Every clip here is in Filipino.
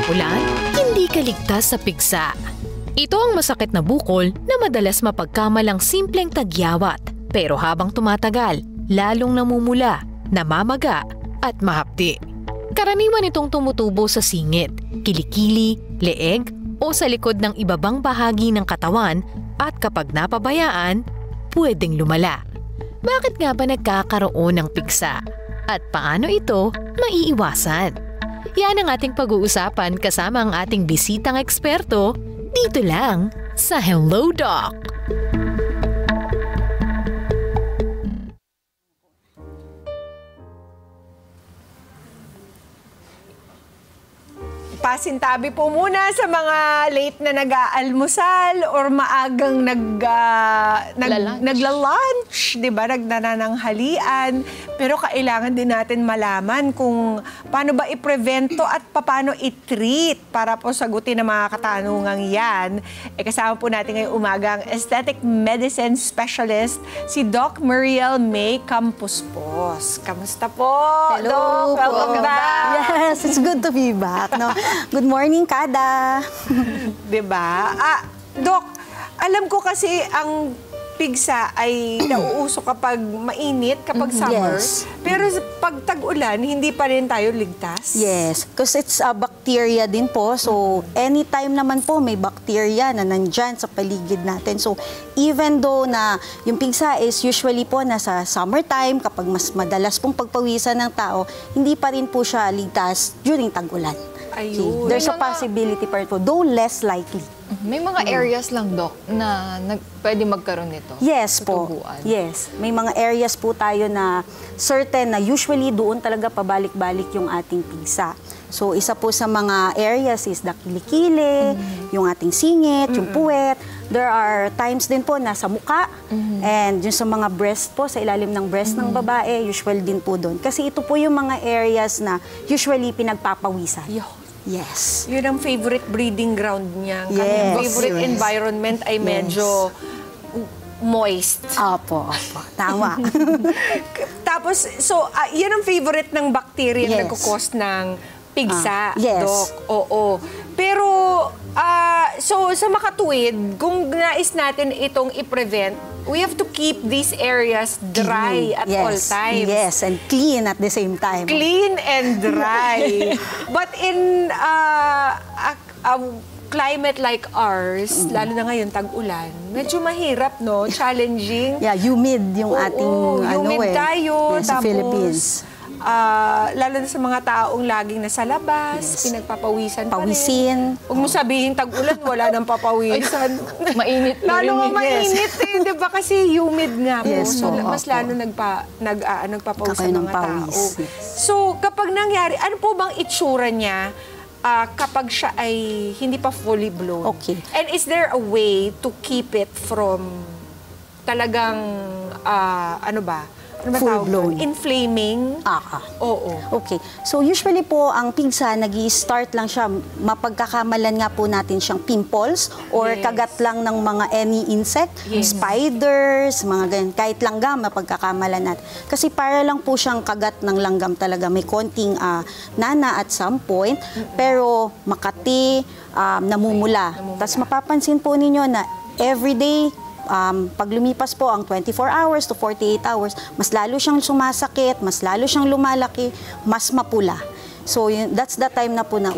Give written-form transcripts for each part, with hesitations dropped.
tag-ulan, hindi ka ligtas sa pigsa. Ito ang masakit na bukol na madalas mapagkamalang simpleng tagyawat. Pero habang tumatagal, lalong namumula, namamaga at mahapdi. Karaniwan itong tumutubo sa singit, kilikili, leeg o sa likod ng ibabang bahagi ng katawan at kapag napabayaan, pwedeng lumala. Bakit nga ba nagkakaroon ng pigsa? At paano ito maiiwasan? Yan ang ating pag-uusapan kasama ang ating bisitang eksperto dito lang sa Hello Doc! Pasintabi po muna sa mga late na nag-aalmusal or maagang nagla-lunch, di ba? Nagdanananghalian. Pero kailangan din natin malaman kung paano ba i-prevento at paano i-treat para po sagutin ang mga katanungang yan. Kasama po natin ngayong umaga ang aesthetic medicine specialist, si Doc Muriel May Campuspos. Kamusta po? Hello, Doc, welcome back. Yes, it's good to be back. No? Good morning, Kada. Diba? Doc, alam ko kasi ang pigsa ay nauuso kapag mainit, kapag summer. Yes. Pero pag tag-ulan, hindi pa rin tayo ligtas? Yes, because it's a bacteria din po. So, anytime naman po may bacteria na nandyan sa paligid natin. So, even though na yung pigsa is usually po nasa summertime, kapag mas madalas pong pagpawisan ng tao, hindi pa rin po siya ligtas during tag-ulan. Ayun. There's a possibility pa rin po, though less likely. May mga areas lang, Doc, na pwede magkaroon nito? Yes po. Tutubuan. Yes. May mga areas po tayo na certain na usually doon talaga pabalik-balik yung ating pigsa. So, isa po sa mga areas is the kilikili, yung ating singit, yung puwet. There are times din po na sa muka, and yung sa mga breast po, sa ilalim ng breast ng babae, usual din po doon. Kasi ito po yung mga areas na usually pinagpapawisan. Yes. Yun ang favorite breeding ground niya. Yes. Kaming favorite environment ay medyo moist. Opo. Tama. Tapos, so, yun ang favorite ng bacteria na nagkukos ng pigsa, yes. Doc. Oo. Pero, so, sa makatuwid, kung nais natin itong i-prevent, we have to keep these areas dry at all times. Yes, and clean at the same time. Clean and dry. But in a climate like ours, lalo na ngayon, tag-ulan, medyo mahirap, no? Challenging. Yeah, humid yung ating, humid tayo. Sa Philippines. Lalo na sa mga taong laging nasa labas, pinagpapawisan pa Pawisin. rin. Huwag mo sabihin tag-ulan, wala nang papawisan. Mainit na rin. Lalo mainit eh, di ba? Kasi humid nga po. Yes, so, so, mas lalo nagpapawisan mga tao. Yes. So, kapag nangyari, ano po bang itsura niya kapag siya ay hindi pa fully blown? Okay. And is there a way to keep it from talagang, Full-blown. Inflaming? Oo. Okay. So, usually po, ang pigsa, nag-i-start lang siya, mapagkakamalan nga po natin siyang pimples or kagat lang ng mga any insect, spiders, mga ganyan. Kahit langgam, mapagkakamalan natin. Kasi para lang po siyang kagat ng langgam talaga. May konting nana at some point, pero makati, namumula. Tapos mapapansin po ninyo na everyday, pag lumipas po ang 24 hours to 48 hours, mas lalo siyang sumasakit, mas lalo siyang lumalaki, mas mapula. So, that's the time na po na,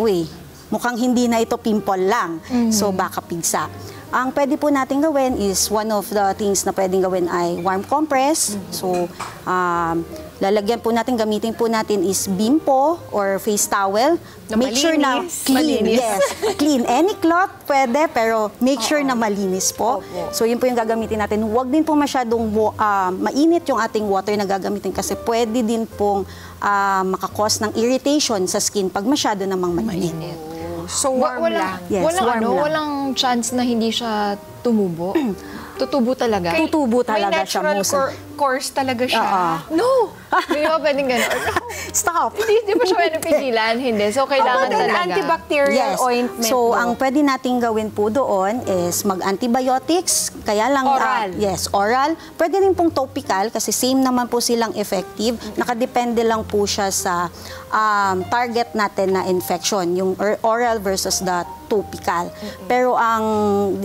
mukhang hindi na ito pimple lang. So, baka pigsa. Ang pwede po natin gawin is, one of the things na pwedeng gawin ay warm compress. So, lalagyan po natin, gamitin po natin is bimpo or face towel. Make sure na clean. Yes, clean. Any cloth pwede, pero make sure na malinis po. So, yun po yung gagamitin natin. Huwag din po masyadong mainit yung ating water na gagamitin kasi pwede din pong makakos ng irritation sa skin pag masyado namang mainit. So, warm lang. Yes, warm lang. Walang chance na hindi siya tumubo? Tutubo talaga? Tutubo talaga siya. course talaga siya. No! Hindi ba pwedeng gano'n? Stop! Hindi pa siya pwedeng pigilan. Hindi. So, kailangan Then talaga. antibacterial ointment. So, no? ang pwede nating gawin po doon is mag-antibiotics. Kaya lang, Oral. yes, oral. Pwede rin pong topical kasi same naman po silang effective. Nakadepende lang po siya sa target natin na infection, yung oral versus the topical. Pero ang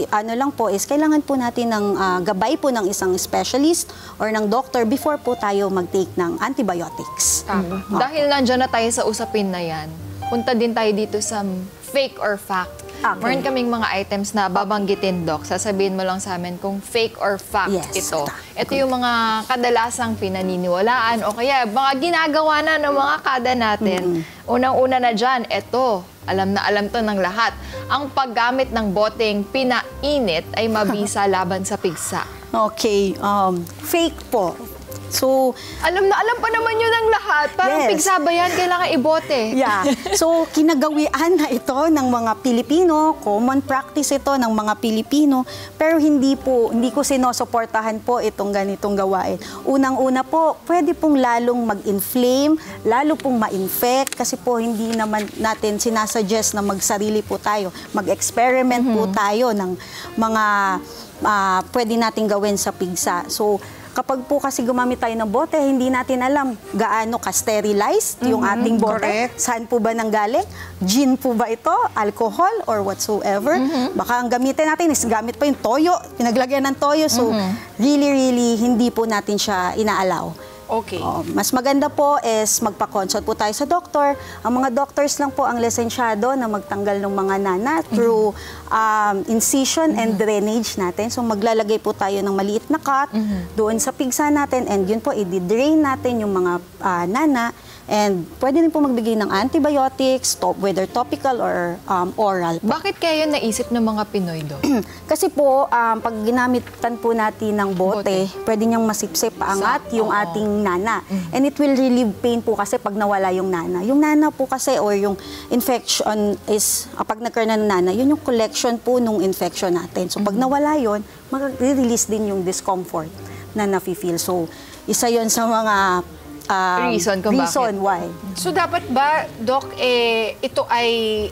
ano lang po is kailangan po natin ng gabay po ng isang specialist or ng doctor before po tayo mag-take ng antibiotics. Dahil nandiyan na tayo sa usapin na yan, punta din tayo dito sa fake or fact. Okay. Meron kaming mga items na babanggitin, Doc. Sasabihin mo lang sa amin kung fake or fact Yes, ito. Ito yung mga kadalasang pinaniniwalaan o kaya mga ginagawa na ng mga kada natin. Unang-una na dyan, ito, alam na alam to ng lahat. Ang paggamit ng boteng pinainit ay mabisa laban sa pigsa. Okay, fake po. So, Alam na alam pa naman yun ng lahat. Parang Yes. pigsa ba yan? Kailangan ibote. yeah. So, kinagawian na ito ng mga Pilipino, common practice ito ng mga Pilipino, pero hindi ko sinusuportahan po itong ganitong gawain. Unang-una po, pwede pong lalong mag-inflame, lalo pong ma-infect, kasi po hindi naman natin sinasuggest na magsarili po tayo. Mag-experiment po tayo ng mga pwede nating gawin sa pigsa. So, kapag po kasi gumamit tayo ng bote, hindi natin alam gaano ka-sterilized yung ating bote. Correct. Saan po ba nanggaling? Gin po ba ito? Alcohol? Or whatsoever? Baka ang gamitin natin is gamit pa yung toyo. Pinaglagyan ng toyo. So, really, hindi po natin siya inaalaw. Okay. Mas maganda po is magpa-consult po tayo sa doktor. Ang mga doctors lang po ang lisensyado na magtanggal ng mga nana through incision and drainage natin. So maglalagay po tayo ng maliit na cut doon sa pigsa natin and yun po i-drain natin yung mga nana. And pwede rin po magbigay ng antibiotics, whether topical or oral. Bakit kaya yun naisip ng mga Pinoy, Doc? Kasi po, pag ginamitan po natin ng bote, pwede niyang masipsip paangat yung ating nana. And it will relieve pain po kasi pag nawala yung nana. Yung nana po kasi or yung infection is, pag nagkaroon ng nana, yun yung collection po nung infection natin. So pag nawala yun, mag-release din yung discomfort na nafe-feel. So isa yun sa mga Reason kung bakit. why. So dapat ba, Doc, ito ay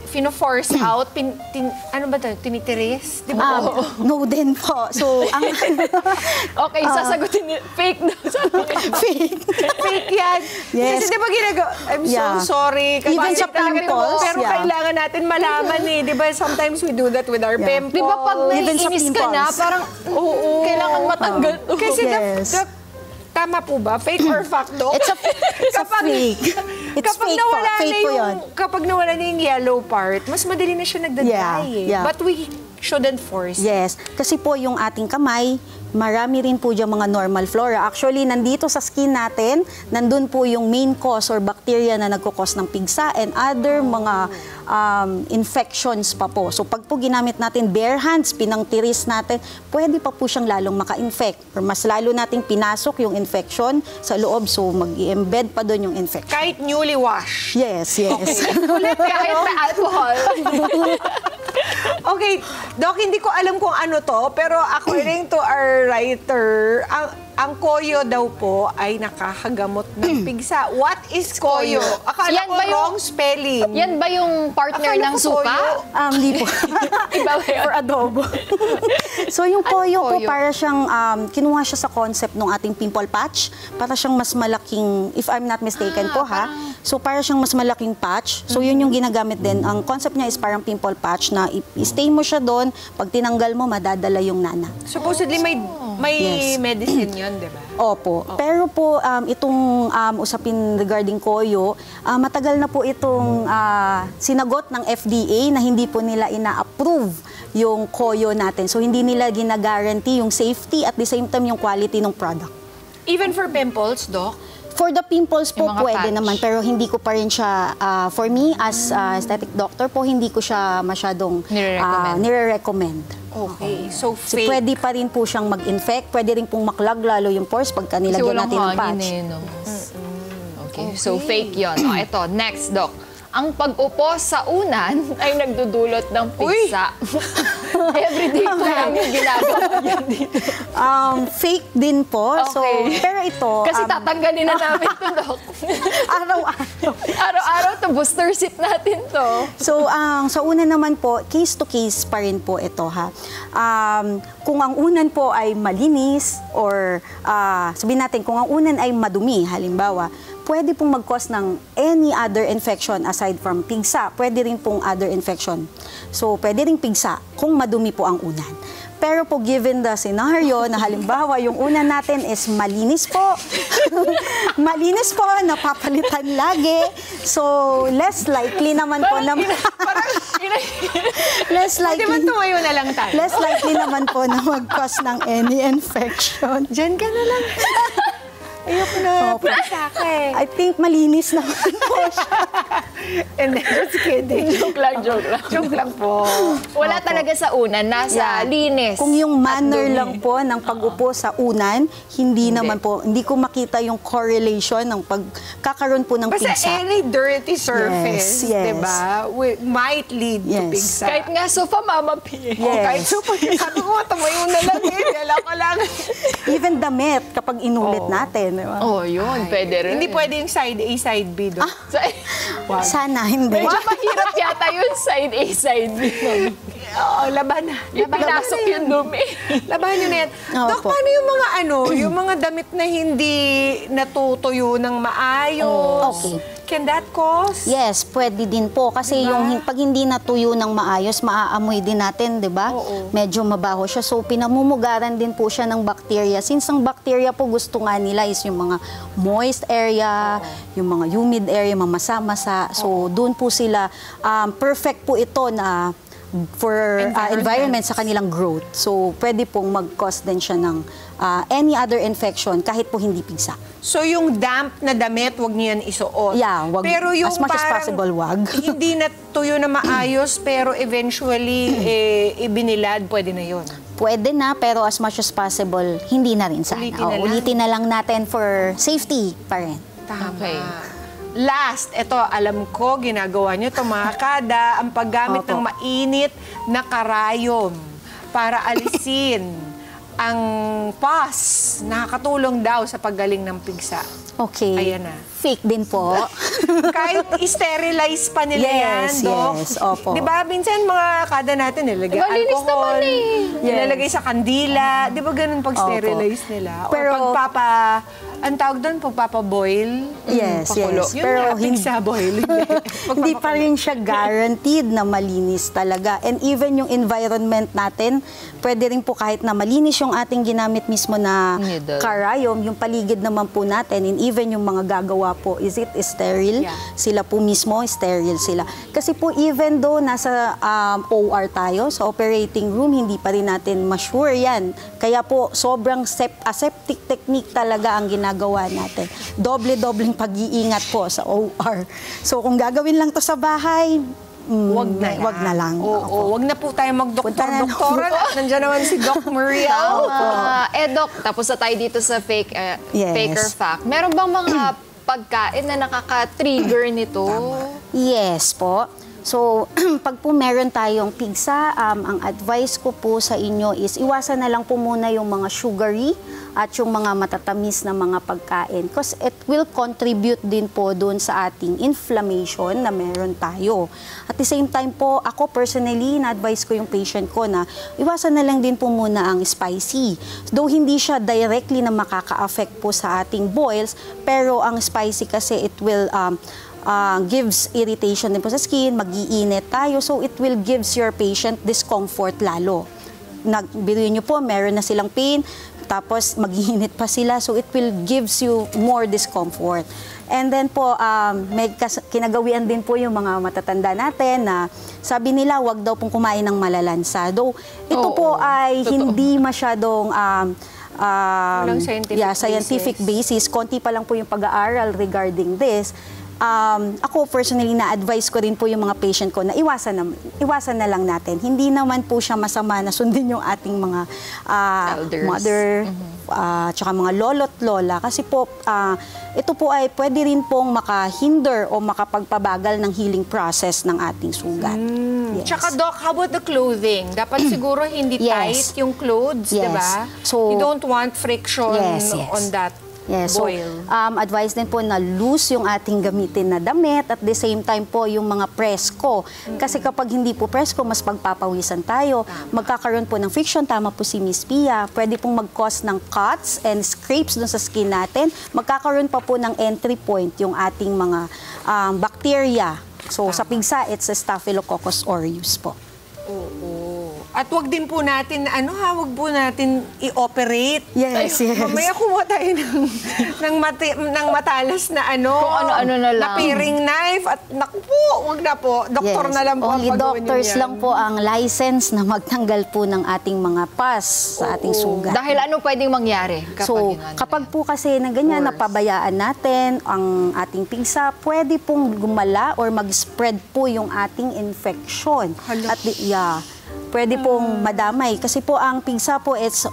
fino-force out? Ano ba ito? Tinitiris? Di ba? No din po. So, ang Okay, sasagutin niyo. Fake na. fake. Fake yan. Yes. Kasi di ba ginagawa, I'm Yeah. so sorry. Kasi Even sa talaga pimples, pero yeah. kailangan natin malaman Di ba sometimes we do that with our pimples. Di ba pag Even sa naiinis ka na, pimples. parang kailangan matanggal to. Kasi Yes. tama po ba? Fake or fact, Doc? It's a fake. It's kapag fake po. nawala Fake na po yun. kapag nawala na yung yellow part, mas madali na siya nagda-dry. Yeah. But we shouldn't force. Yes. Kasi po yung ating kamay, marami rin po dyan mga normal flora. Actually, nandito sa skin natin, nandun po yung main cause or bacteria na nagkukos ng pigsa and other mga infections pa po. So pag po ginamit natin bare hands, pinangtiris natin, pwede pa po siyang lalong maka-infect. Or mas lalo nating pinasok yung infection sa loob, so mag-embed pa doon yung infection. Kahit newly washed. Yes, yes. Kahit may alcohol. Okay, Doc, hindi ko alam kung ano to, pero according to our writer, ang koyo daw po ay nakakagamot ng pigsa. What is koyo? Akala Yan ko ba yung- wrong spelling. Yan ba yung partner Akala ng ko suka? toyo. Di po. Iba ba yun? For adobo. So yung koyo po, koyo? para siyang, kinuha siya sa concept ng ating pimple patch. Para siyang mas malaking, if I'm not mistaken po ha. So para siyang mas malaking patch. So yun yung ginagamit din. Ang concept niya is parang pimple patch na i-stay mo siya doon. Pag tinanggal mo, madadala yung nana. Supposedly may Yes. medicine yun, di ba? Opo. Pero po, itong usapin regarding koyo, matagal na po itong sinagot ng FDA na hindi po nila ina-approve yung koyo natin. So, hindi nila gina-guarantee yung safety at the same time yung quality ng product. Even for pimples, Doc? For the pimples po, Yung mga pwede patch. naman. Pero hindi ko pa rin siya, for me, as aesthetic doctor po, hindi ko siya masyadong nire-recommend. Okay. So, So, fake. pwede pa rin po siyang mag-infect, pwede rin pong maklag lalo yung pores pagka Kasi nilagyan walang natin ng hangin patch. no? Okay, so fake yun. Ito, next, Doc. Ang pag-upo sa unan ay nagdudulot ng pigsa. Everyday po namin ginagawa yan dito. Fake din po. Okay. So, pero ito... Kasi tatanggalin na namin ito, Dok. Araw-araw. Araw-araw to booster seat natin to. So, sa una naman po, case to case pa rin po ito, ha. Kung ang unan po ay malinis or sabihin natin, kung ang unan ay madumi, halimbawa, pwede pong mag-cause ng any other infection aside from pigsa. Pwede rin pong other infection. So, pwede rin pigsa kung madumi po ang unan. Pero po, given the scenario na halimbawa, yung unan natin is malinis po. Malinis po, napapalitan lagi. So, less likely naman po na... less likely... Di ba tumayo na lang tayo? Less likely naman po na mag-cause ng any infection. Diyan ka na lang. Ayoko na sa akin. I think malinis naman po siya. And then, just kidding. Joke lang. Joke lang po. Wala talaga sa unan, nasa linis. Kung yung manner at dumi. lang po ng pag-upo sa unan, hindi naman po, hindi ko makita yung correlation ng pagkakaroon po ng Basta pigsa. any dirty surface, Yes. diba, might lead to Yes. pigsa. Kahit nga sofa, Mama P. Yes. Kahit super, sabi ko nga, tumayo na lang Dala ko lang. Even damit, kapag inulit natin. Diba? Oh, yun. Pwede rin. Hindi pwede yung side A, side B doon. Sana hindi. Medyo mahirap yata yung side A, side B. Oo, laban na. Ipinasok yung dumi. Laban nyo na yan. Dok, Opo. paano yung mga yung mga damit na hindi natutuyo ng maayos? Okay. Can that cause? Yes, pwede din po. Kasi yung pag hindi natuyo ng maayos, maaamoy din natin, di ba? Oo. Medyo mabaho siya. So, pinamumugaran din po siya ng bacteria. Since ang bacteria po gusto nga nila is yung mga moist area, yung mga humid area, mamasa-masa. So, doon po sila, perfect po ito na for environment sa kanilang growth. So, pwede pong mag-cause din siya ng any other infection kahit po hindi pigsa. So, yung damp na damit, wag niyo yan isuot. Yeah, wag, pero yung as much as parang possible, wag. hindi natuyo na maayos, pero eventually, ibinilad, pwede na yun. Pwede na, pero as much as possible, hindi na rin sana. Ulitin na lang. Ulitin na lang natin for safety pa rin. Tama. Okay. Last, ito, alam ko, ginagawa nyo ito, mga kada, ang paggamit Opo. ng mainit na karayom para alisin ang pus. Nakakatulong daw sa paggaling ng pigsa. Okay. Ayan na. Fake din po. Kahit i-sterilize pa nila Yes, yan, Dok. yes, opo. Di ba, minsan mga kada natin, nilagay Malinis alcohol, naman eh. nilalagay sa kandila. Di ba ganun pag sterilize nila? Pero- o ang tawag doon, pagpapaboil. Yes, pakulo. yes. Yun Pero nga, pigsa boil. Hindi pa rin siya guaranteed na malinis talaga. And even yung environment natin, pwede rin po kahit na malinis yung ating ginamit mismo na Needle. karayom, yung paligid naman po natin, and even yung mga gagawa po, is it sterile? Yeah. Sila po mismo, sterile sila. Kasi po even though nasa OR tayo, sa operating room, hindi pa rin natin ma-sure yan. Kaya po, sobrang aseptic technique talaga ang ginagawa natin. Doble-dobleng pag-iingat po sa OR. So kung gagawin lang to sa bahay, wag na lang. Oo, wag na po tayo Punta na lang. mag-doktor-doktoran. Nandiyan naman si Doc Maria. Doc, tapos na tayo dito sa fake, Yes. faker fact. Meron bang mga pagkain na nakaka-trigger nito? Yes po. So, pag po meron tayong pigsa, ang advice ko po sa inyo is iwasan na lang po muna yung mga sugary at yung mga matatamis na mga pagkain because it will contribute din po doon sa ating inflammation na meron tayo. At the same time po, ako personally, na-advise ko yung patient ko na iwasan na lang din po muna ang spicy. Though hindi siya directly na makaka-affect po sa ating boils, pero ang spicy kasi it will gives irritation din po sa skin, mag-iinit tayo, so it will gives your patient discomfort lalo. Biruin nyo po, meron na silang pain, tapos mag-iinit pa sila, so it will gives you more discomfort. And then po, may kinagawian din po yung mga matatanda natin na sabi nila, wag daw pong kumain ng malalansa. Though, ito po ay hindi masyadong Walang scientific scientific basis. Konti pa lang po yung pag-aaral regarding this. ako personally na-advise ko rin po yung mga patient ko na iwasan na lang natin. Hindi naman po siya masama na sundin yung ating mga Elders. mother, tsaka mga lolo't lola. Kasi po, ito po ay pwede rin pong makahinder o makapagpabagal ng healing process ng ating sugat. Yes. Tsaka Doc, how about the clothing? Dapat siguro hindi Yes. tight yung clothes, Yes. diba? So, you don't want friction Yes, yes. on that Yes, so boil. advice din po na loose yung ating gamitin na damit at the same time po yung mga presko. Kasi kapag hindi po presko, mas pagpapawisan tayo. Magkakaroon po ng friction, tama po si Miss Pia. Pwede pong mag-cause ng cuts and scrapes dun sa skin natin. Magkakaroon pa po ng entry point yung ating mga bacteria. So sa pigsa, it's a Staphylococcus aureus po. Oo. At wag din po natin, wag po natin i-operate. Yes, yes. Mamaya kumuha tayo ng matalas na Kung ano-ano na lang. na paring knife. At naku po, wag na po. Doktor Yes. na lang po. Only ang pagawin doctors niyo yan. lang po ang license na magtanggal po ng ating mga pus sa ating sugat. Dahil ano pwedeng mangyari kapag So, yun, kapag po kasi na ganyan, Of course. napabayaan natin ang ating pigsa, pwede pong gumala or mag-spread po yung ating infection. Hala. At pwede pong madamay. Kasi po ang pigsa po, it's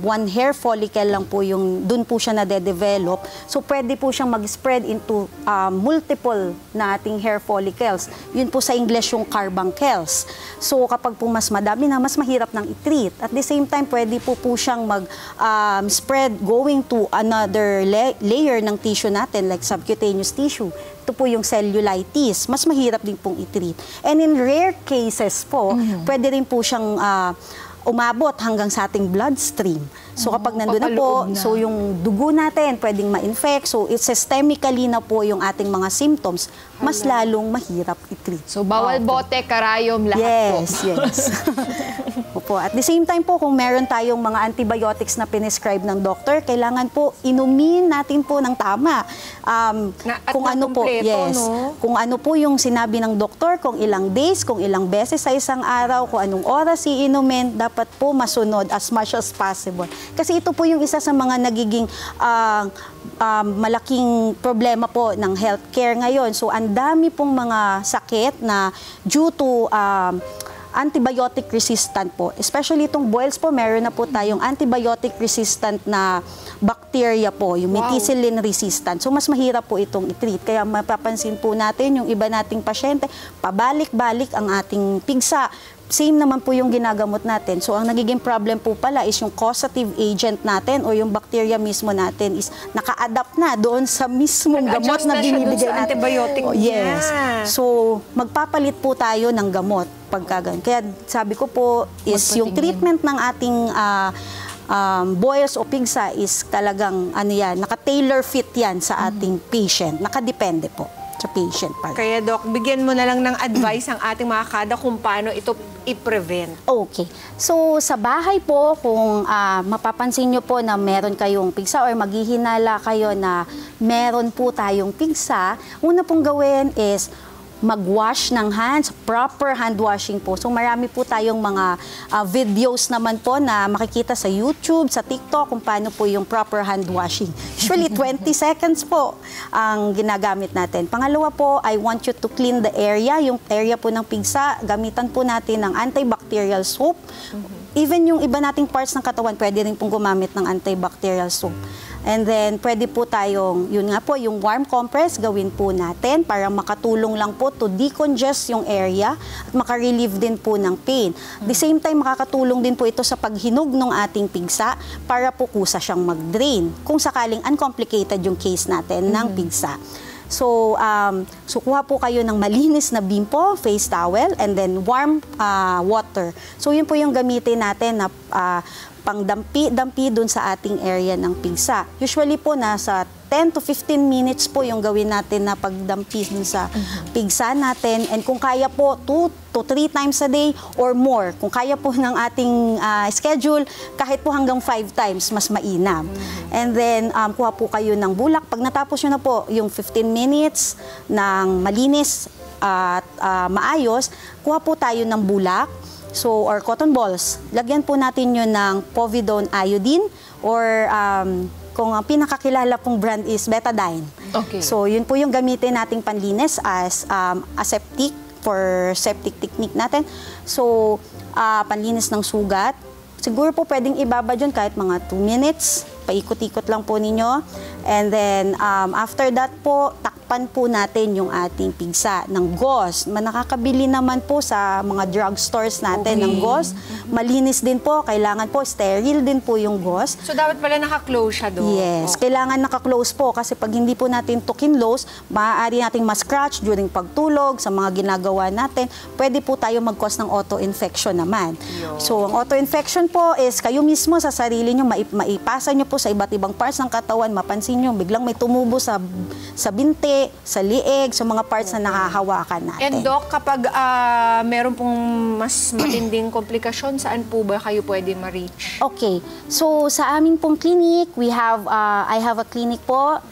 one hair follicle lang po yung, dun po siya nade-develop. So, pwede po siyang mag-spread into multiple na ating hair follicles. Yun po sa English yung carbuncles. So, kapag po mas madami na, mas mahirap nang i-treat. At the same time, pwede po siyang mag-spread going to another layer ng tissue natin, like subcutaneous tissue. Ito po yung cellulitis. Mas mahirap din pong i-treat. And in rare cases po, pwede rin po siyang umabot hanggang sa ating bloodstream. So kapag nandun na po, papaloob na. so yung dugo natin pwedeng ma-infect. So it's systemically na po yung ating mga symptoms. Mas lalong mahirap i-treat. So, bawal bote, karayom, lahat po. Yes. Opo. At the same time po, kung meron tayong mga antibiotics na pinescribe ng doktor, kailangan po inumin natin po ng tama. At Kung ano po, kumpleto, yes. no? Kung ano po yung sinabi ng doktor, kung ilang days, kung ilang beses sa isang araw, kung anong oras iinumin, dapat po masunod as much as possible. Kasi ito po yung isa sa mga nagiging malaking problema po ng healthcare ngayon. So, ang dami pong mga sakit na due to antibiotic resistant po. Especially itong boils po, meron na po tayong antibiotic resistant na bacteria po, yung methicillin resistant. So, mas mahirap po itong i-treat. Kaya mapapansin po natin yung iba nating pasyente, pabalik-balik ang ating pigsa. Same naman po yung ginagamot natin. So, ang nagiging problem po pala is yung causative agent natin o yung bacteria mismo natin is naka-adapt na doon sa mismong gamot Nag-adjust na na siya doon binibigay sa natin. antibiotic Yes. niya. So, magpapalit po tayo ng gamot pagka ganun. Kaya sabi ko po is yung Magpatingin. treatment ng ating boils o pigsa is talagang naka-tailor fit yan sa ating patient. Nakadepende po sa patient pala. Kaya Doc, bigyan mo na lang ng advice ang ating mga kada kung paano ito i-prevent. Okay. So, sa bahay po, kung mapapansin nyo po na meron kayong pigsa or maghihinala kayo na meron po tayong pigsa, una pong gawin is mag-wash ng hands, proper hand washing po. So marami po tayong mga videos naman po na makikita sa YouTube, sa TikTok, kung paano po yung proper hand washing. Usually 20 seconds po ang ginagamit natin. Pangalawa po, I want you to clean the area. Yung area po ng pigsa, gamitan po natin ng antibacterial soap. Even yung iba nating parts ng katawan, pwede rin pong gumamit ng antibacterial soap. And then, pwede po tayong, yun nga po, yung warm compress, gawin po natin para makatulong lang po to decongest yung area at makarelieve din po ng pain. At the same time, makakatulong din po ito sa paghinog ng ating pigsa para po kusa siyang mag-drain kung sakaling uncomplicated yung case natin ng pigsa. So, kuha po kayo ng malinis na bimpo, face towel, and then warm water. So, yun po yung gamitin natin na pangdampi dun sa ating area ng pigsa. Usually po, nasa 10 to 15 minutes po yung gawin natin na pagdampi dun sa pigsa natin. And kung kaya po, 2 to 3 times a day or more. Kung kaya po ng ating schedule, kahit po hanggang 5 times, mas mainam. And then, kuha po kayo ng bulak. Pag natapos nyo na po yung 15 minutes ng malinis at maayos, kuha po tayo ng bulak. So, or cotton balls. Lagyan po natin yun ng povidone iodine or kung ang pinakakilala pong brand is Betadine. Okay. So, yun po yung gamitin nating panlinis as aseptic for septic technique natin. So, panlinis ng sugat. Siguro po pwedeng ibabad yun kahit mga 2 minutes. Paikot-ikot lang po ninyo. And then, after that po, takpan po natin yung ating pigsa ng gauze. Nakakabili naman po sa mga drugstores natin ng gauze. Malinis din po. Kailangan po, sterile din po yung gauze. So, dapat pala naka-close siya doon? Yes, kailangan naka-close po kasi pag hindi po natin tukinlose, maaari nating ma-scratch during pagtulog, sa mga ginagawa natin, pwede po tayo mag-cause ng auto-infection naman. So, ang auto-infection po is kayo mismo sa sarili nyo, maipasa nyo po sa iba't ibang parts ng katawan, mapansin nyo, biglang may tumubo sa binti, sa lieg, sa mga parts na nakahawakan natin. And Doc, kapag meron pong mas matinding komplikasyon, saan po ba kayo pwede ma-reach? Okay. So, sa amin pong clinic, I have a clinic po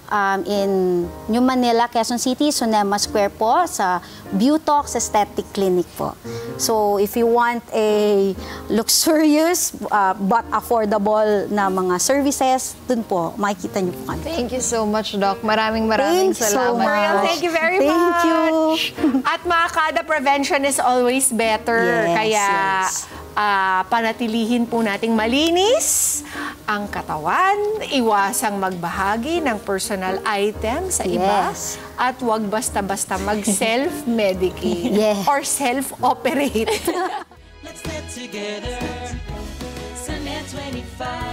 in New Manila, Quezon City, Sonema Square po, sa Beautox Aesthetic Clinic po. So, if you want a luxurious but affordable na mga services, dun po, makikita niyo po kami. Thank you so much, Doc. Maraming Thanks so salamat. much. Mariel, thank you very Thank much. you. At mga kada, prevention is always better. Yes, Kaya yes. panatilihin po nating malinis ang katawan, iwasang magbahagi ng personal item sa iba, Yes. at huwag basta-basta mag-self-medicate Yes. or self-operate. Let's get together. Sunday 25.